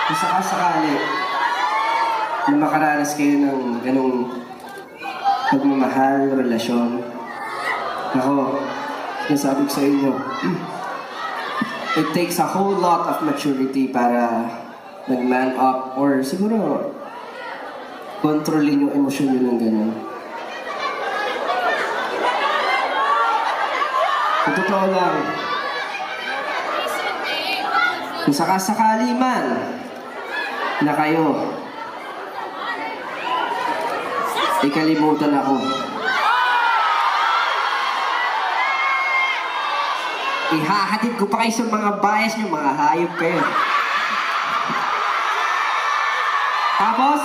Kung sakasakali na makaranas kayo ng ganong pagmamahal, relasyon, ako, sinasabi ko sa inyo, it takes a whole lot of maturity para mag-man up or siguro kontrolin yung emosyon nyo ng gano'n. Sa totoo lang, kung sakasakali man na kayo ikalimutan ako, ihahatid ko pa kayo sa mga bias nyo, mga hayop kayo. Tapos,